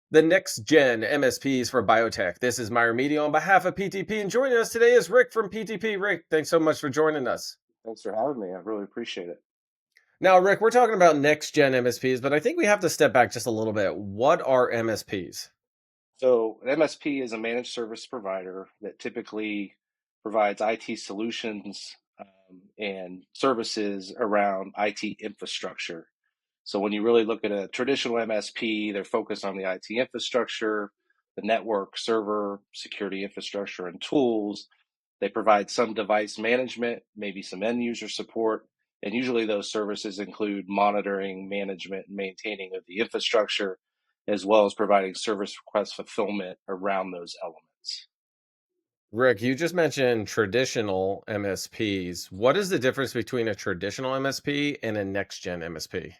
The Next-Gen MSPs for Biotech. This is Myra Media on behalf of PTP, and joining us today is Rick from PTP. Rick, thanks so much for joining us. Thanks for having me. I really appreciate it. Now, Rick, we're talking about Next-Gen MSPs, but I think we have to step back just a little bit. What are MSPs? So, an MSP is a managed service provider that typically provides IT solutions and services around IT infrastructure. So, when you really look at a traditional MSP, they're focused on the IT infrastructure, the network, server, security infrastructure, and tools. They provide some device management, maybe some end user support, and usually those services include monitoring, management, and maintaining of the infrastructure, as well as providing service request fulfillment around those elements. Rick, you just mentioned traditional MSPs. What is the difference between a traditional MSP and a Next-Gen MSP?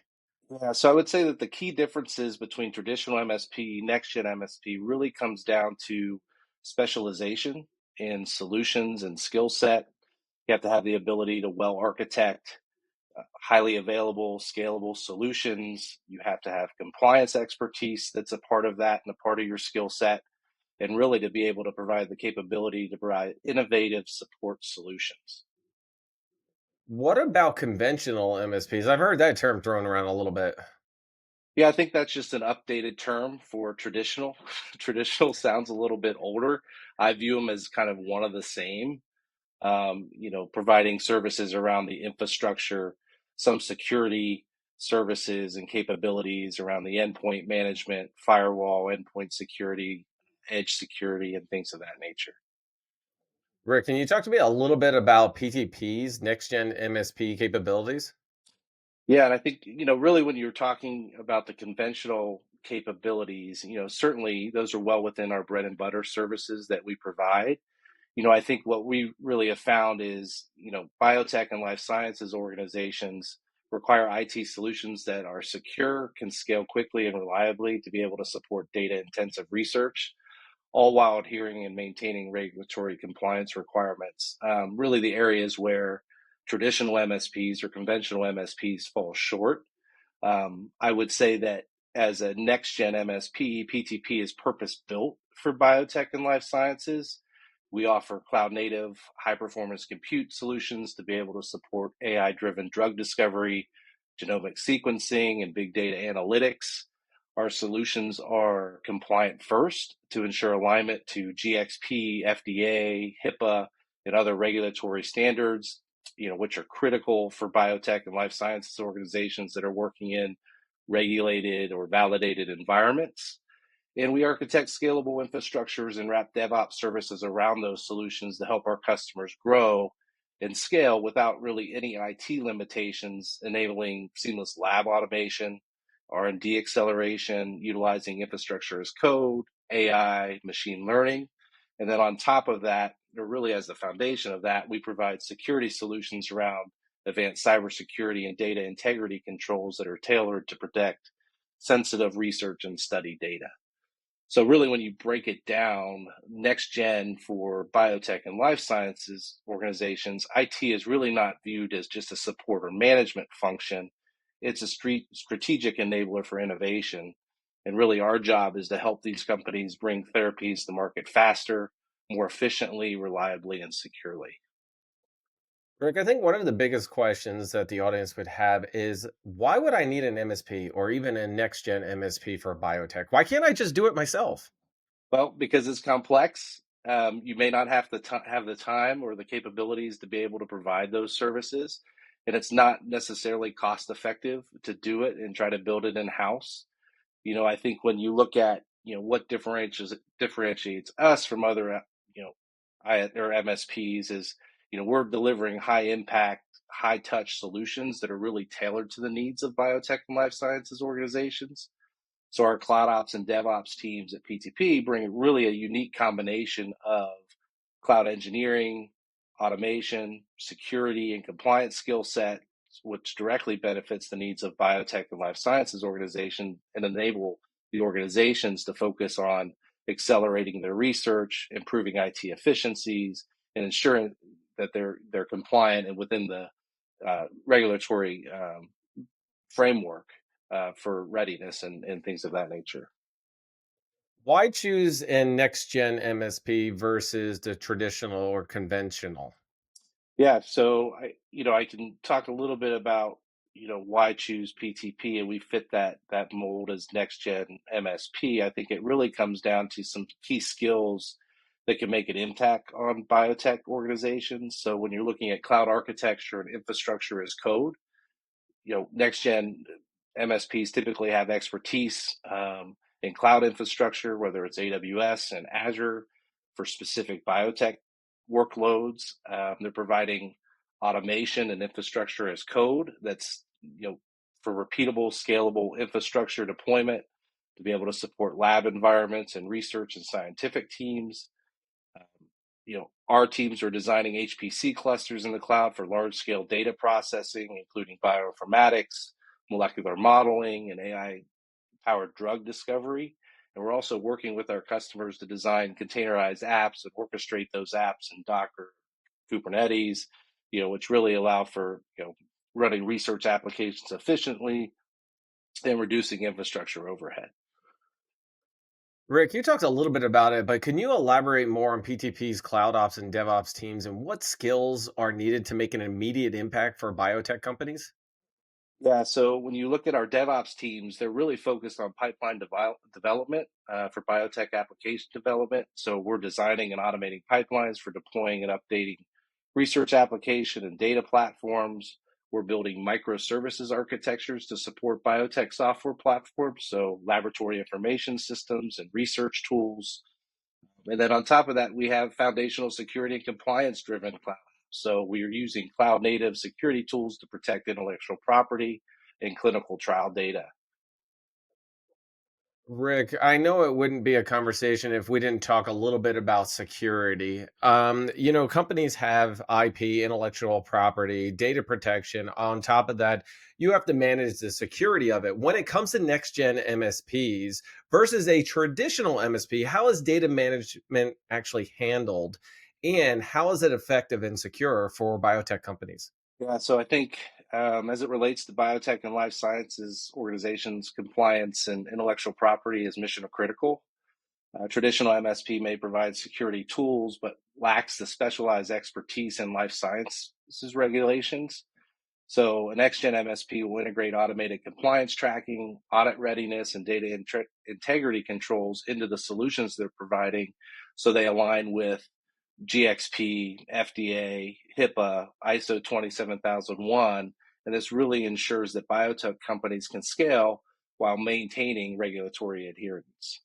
Yeah, so I would say that the key differences between traditional MSP, next gen MSP really comes down to specialization in solutions and skill set. You have to have the ability to well architect highly available, scalable solutions. You have to have compliance expertise that's a part of that and a part of your skill set, and really to be able to provide the capability to provide innovative support solutions. What about conventional MSPs? I've heard that term thrown around a little bit. Yeah, I think that's just an updated term for traditional. Traditional sounds a little bit older. I view them as kind of one of the same, providing services around the infrastructure, some security services and capabilities around the endpoint management, firewall, endpoint security, edge security, and things of that nature. Rick, can you talk to me a little bit about PTP's Next-Gen MSP capabilities? Yeah, and I think, really when you're talking about the conventional capabilities, certainly those are well within our bread and butter services that we provide. I think what we really have found is, biotech and life sciences organizations require IT solutions that are secure, can scale quickly and reliably to be able to support data intensive research, all while adhering and maintaining regulatory compliance requirements. Really, the areas where traditional MSPs or conventional MSPs fall short. I would say that as a next gen MSP, PTP is purpose built for biotech and life sciences. We offer cloud native, high performance compute solutions to be able to support AI driven drug discovery, genomic sequencing, and big data analytics. Our solutions are compliant first to ensure alignment to GXP, FDA, HIPAA, and other regulatory standards, which are critical for biotech and life sciences organizations that are working in regulated or validated environments. And we architect scalable infrastructures and wrap DevOps services around those solutions to help our customers grow and scale without really any IT limitations, enabling seamless lab automation, R&D acceleration, utilizing infrastructure as code, AI, machine learning. And then on top of that, or really as the foundation of that, we provide security solutions around advanced cybersecurity and data integrity controls that are tailored to protect sensitive research and study data. So really, when you break it down, next gen for biotech and life sciences organizations, IT is really not viewed as just a support or management function. It's a strategic enabler for innovation. And really, our job is to help these companies bring therapies to market faster, more efficiently, reliably, and securely. Rick, I think one of the biggest questions that the audience would have is why would I need an MSP or even a next gen MSP for biotech? Why can't I just do it myself? Well, because it's complex, you may not have the time or the capabilities to be able to provide those services, and it's not necessarily cost effective to do it and try to build it in house. I think when you look at what differentiates us from other or MSPs is we're delivering high impact, high touch solutions that are really tailored to the needs of biotech and life sciences organizations. So our cloud ops and DevOps teams at PTP bring really a unique combination of cloud engineering, automation, security, and compliance skill set, which directly benefits the needs of biotech and life sciences organizations and enable the organizations to focus on accelerating their research, improving IT efficiencies, and ensuring that they're compliant and within the regulatory framework for readiness and things of that nature. Why choose a next-gen MSP versus the traditional or conventional? Yeah, so I can talk a little bit about, why choose PTP, and we fit that mold as next gen MSP. I think it really comes down to some key skills that can make an impact on biotech organizations. So when you're looking at cloud architecture and infrastructure as code, next gen MSPs typically have expertise in cloud infrastructure, whether it's AWS and Azure for specific biotech workloads. They're providing automation and infrastructure as code that's for repeatable, scalable infrastructure deployment to be able to support lab environments and research and scientific teams. Our teams are designing HPC clusters in the cloud for large scale data processing, including bioinformatics, molecular modeling, and AI powered drug discovery. And we're also working with our customers to design containerized apps and orchestrate those apps in Docker, Kubernetes, which really allow for, running research applications efficiently and reducing infrastructure overhead. Rick, you talked a little bit about it, but can you elaborate more on PTP's cloud ops and DevOps teams and what skills are needed to make an immediate impact for biotech companies? Yeah, so when you look at our DevOps teams, they're really focused on pipeline development for biotech application development. So we're designing and automating pipelines for deploying and updating research application and data platforms. We're building microservices architectures to support biotech software platforms, so laboratory information systems and research tools. And then on top of that, we have foundational security and compliance driven cloud. So we are using cloud native security tools to protect intellectual property and clinical trial data. Rick, I know it wouldn't be a conversation if we didn't talk a little bit about security. Companies have IP, intellectual property, data protection. On top of that, you have to manage the security of it. When it comes to next gen MSPs versus a traditional MSP, how is data management actually handled? And how is it effective and secure for biotech companies? Yeah, so I think as it relates to biotech and life sciences organizations, compliance and intellectual property is mission critical. Traditional MSP may provide security tools, but lacks the specialized expertise in life sciences regulations. So, a next-gen MSP will integrate automated compliance tracking, audit readiness, and data integrity controls into the solutions they're providing, so they align with GXP, FDA, HIPAA, ISO 27001, and this really ensures that biotech companies can scale while maintaining regulatory adherence.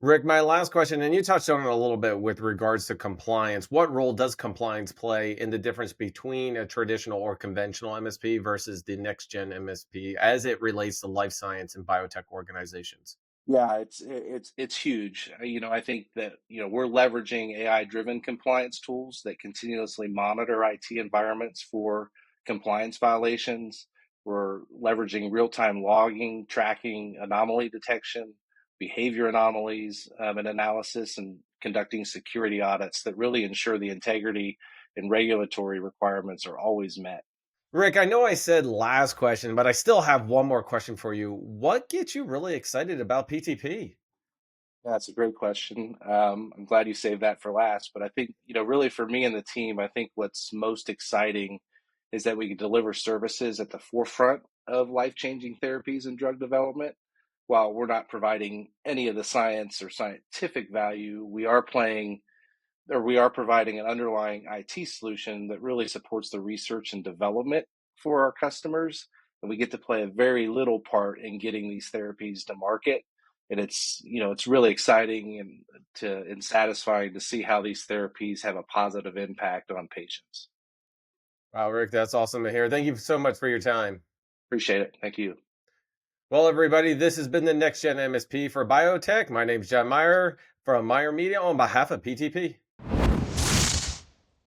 Rick, my last question, and you touched on it a little bit with regards to compliance. What role does compliance play in the difference between a traditional or conventional MSP versus the next gen MSP as it relates to life science and biotech organizations? Yeah, it's huge. I think that we're leveraging AI-driven compliance tools that continuously monitor IT environments for compliance violations. We're leveraging real-time logging, tracking, anomaly detection, behavior anomalies, and analysis, and conducting security audits that really ensure the integrity and regulatory requirements are always met. Rick, I know I said last question, but I still have one more question for you. What gets you really excited about PTP? That's a great question. I'm glad you saved that for last. But I think, really for me and the team, I think what's most exciting is that we can deliver services at the forefront of life changing therapies and drug development. While we're not providing any of the science or scientific value, we are providing an underlying IT solution that really supports the research and development for our customers. And we get to play a very little part in getting these therapies to market. And it's really exciting and satisfying to see how these therapies have a positive impact on patients. Wow, Rick, that's awesome to hear. Thank you so much for your time. Appreciate it. Thank you. Well, everybody, this has been the Next Gen MSP for Biotech. My name is John Meyer from Meyer Media on behalf of PTP.